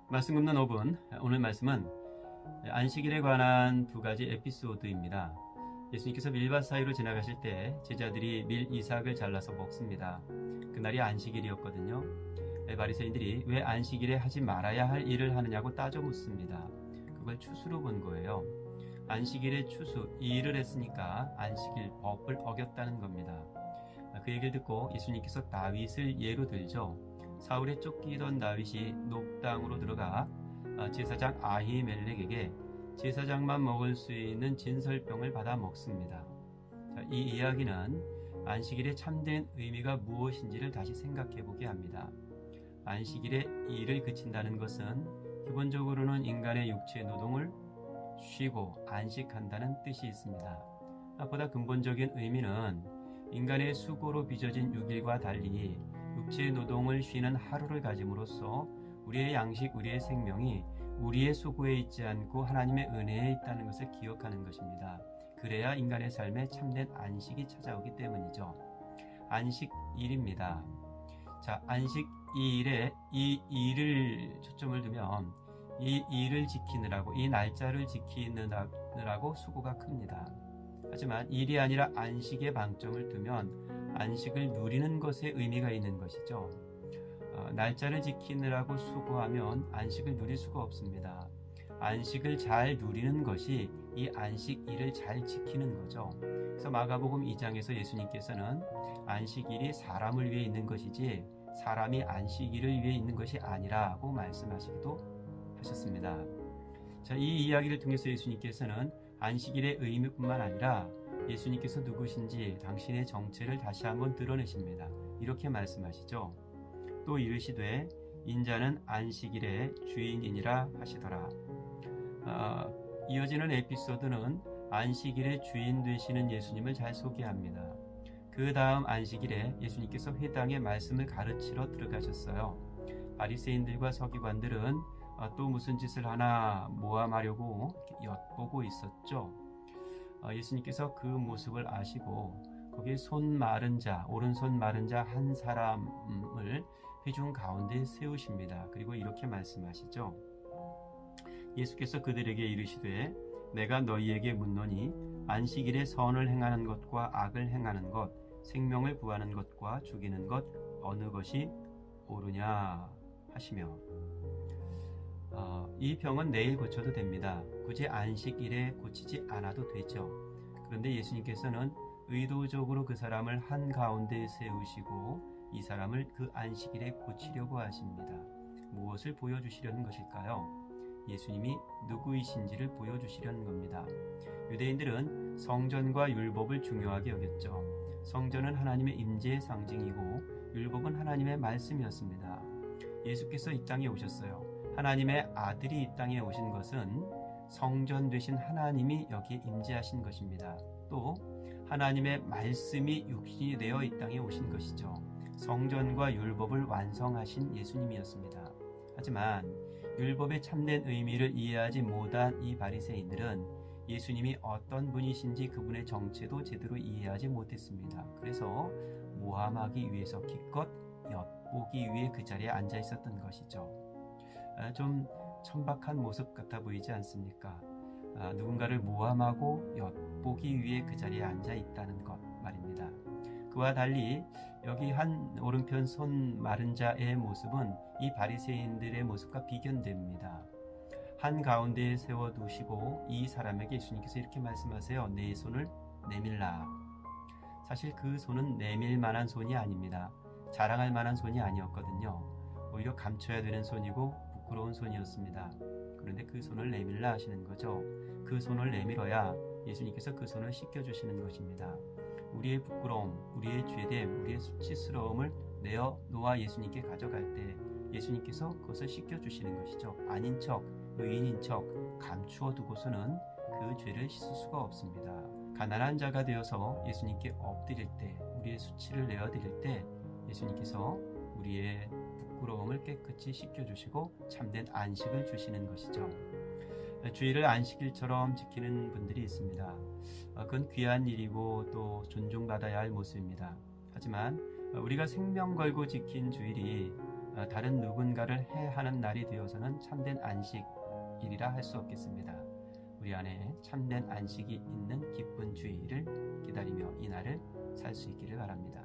말씀 굽는 5분. 오늘 말씀은 안식일에 관한 두 가지 에피소드입니다. 예수님께서 밀밭 사이로 지나가실 때 제자들이 밀 이삭을 잘라서 먹습니다. 그날이 안식일이었거든요. 바리새인들이 왜 안식일에 하지 말아야 할 일을 하느냐고 따져 묻습니다. 그걸 추수로 본 거예요. 안식일에 추수, 이 일을 했으니까 안식일 법을 어겼다는 겁니다. 그 얘기를 듣고 예수님께서 다윗을 예로 들죠. 사울에 쫓기던 다윗이 녹당으로 들어가 제사장 아히멜렉에게 제사장만 먹을 수 있는 진설병을 받아 먹습니다. 이 이야기는 안식일의 참된 의미가 무엇인지를 다시 생각해 보게 합니다. 안식일에 일을 그친다는 것은 기본적으로는 인간의 육체 노동을 쉬고 안식한다는 뜻이 있습니다. 보다 근본적인 의미는 인간의 수고로 빚어진 6일과 달리 육체 노동을 쉬는 하루를 가짐으로써 우리의 양식, 우리의 생명이 우리의 수고에 있지 않고 하나님의 은혜에 있다는 것을 기억하는 것입니다. 그래야 인간의 삶에 참된 안식이 찾아오기 때문이죠. 안식일입니다. 자, 안식일에 이 일을 초점을 두면 이 일을 지키느라고, 이 날짜를 지키느라고 수고가 큽니다. 하지만 일이 아니라 안식에 방점을 두면 안식을 누리는 것에 의미가 있는 것이죠. 날짜를 지키느라고 수고하면 안식을 누릴 수가 없습니다. 안식을 잘 누리는 것이 이 안식일을 잘 지키는 거죠. 그래서 마가복음 2장에서 예수님께서는 안식일이 사람을 위해 있는 것이지 사람이 안식일을 위해 있는 것이 아니라고 말씀하시기도 하셨습니다. 자, 이 이야기를 통해서 예수님께서는 안식일의 의미뿐만 아니라 예수님께서 누구신지 당신의 정체를 다시 한번 드러내십니다. 이렇게 말씀하시죠. 또 이르시되 인자는 안식일의 주인이니라 하시더라. 이어지는 에피소드는 안식일의 주인 되시는 예수님을 잘 소개합니다. 그 다음 안식일에 예수님께서 회당에 말씀을 가르치러 들어가셨어요. 바리새인들과 서기관들은 또 무슨 짓을 하나 모함하려고 엿보고 있었죠. 예수님께서 그 모습을 아시고 거기에 손 마른 자, 오른손 마른 자 한 사람을 회중 가운데 세우십니다. 그리고 이렇게 말씀하시죠. 예수께서 그들에게 이르시되 내가 너희에게 묻노니 안식일에 선을 행하는 것과 악을 행하는 것, 생명을 구하는 것과 죽이는 것 어느 것이 옳으냐 하시며 이 병은 내일 고쳐도 됩니다. 굳이 안식일에 고치지 않아도 되죠. 그런데 예수님께서는 의도적으로 그 사람을 한가운데 세우시고 이 사람을 그 안식일에 고치려고 하십니다. 무엇을 보여주시려는 것일까요? 예수님이 누구이신지를 보여주시려는 겁니다. 유대인들은 성전과 율법을 중요하게 여겼죠. 성전은 하나님의 임재의 상징이고 율법은 하나님의 말씀이었습니다. 예수께서 이 땅에 오셨어요. 하나님의 아들이 이 땅에 오신 것은 성전 되신 하나님이 여기에 임재하신 것입니다. 또 하나님의 말씀이 육신이 되어 이 땅에 오신 것이죠. 성전과 율법을 완성하신 예수님이었습니다. 하지만 율법의 참된 의미를 이해하지 못한 이 바리새인들은 예수님이 어떤 분이신지 그분의 정체도 제대로 이해하지 못했습니다. 그래서 모함하기 위해서 기껏 엿보기 위해 그 자리에 앉아 있었던 것이죠. 좀 천박한 모습 같아 보이지 않습니까? 누군가를 모함하고 엿보기 위해 그 자리에 앉아 있다는 것 말입니다. 그와 달리 여기 한 오른편 손 마른 자의 모습은 이 바리새인들의 모습과 비견됩니다. 한 가운데에 세워두시고 이 사람에게 예수님께서 이렇게 말씀하세요. 내 손을 내밀라. 사실 그 손은 내밀 만한 손이 아닙니다. 자랑할 만한 손이 아니었거든요. 오히려 감춰야 되는 손이고 부끄러운 손이었습니다. 그런데 그 손을 내밀라 하시는 거죠. 그 손을 내밀어야 예수님께서 그 손을 씻겨주시는 것입니다. 우리의 부끄러움, 우리의 죄됨, 우리의 수치스러움을 내어 놓아 예수님께 가져갈 때 예수님께서 그것을 씻겨주시는 것이죠. 아닌 척, 의인인 척 감추어 두고서는 그 죄를 씻을 수가 없습니다. 가난한 자가 되어서 예수님께 엎드릴 때, 우리의 수치를 내어드릴 때 예수님께서 우리의 부끄러움을 깨끗이 씻겨주시고 참된 안식을 주시는 것이죠. 주일을 안식일처럼 지키는 분들이 있습니다. 그건 귀한 일이고 또 존중받아야 할 모습입니다. 하지만 우리가 생명 걸고 지킨 주일이 다른 누군가를 해하는 날이 되어서는 참된 안식일이라 할 수 없겠습니다. 우리 안에 참된 안식이 있는 기쁜 주일을 기다리며 이 날을 살 수 있기를 바랍니다.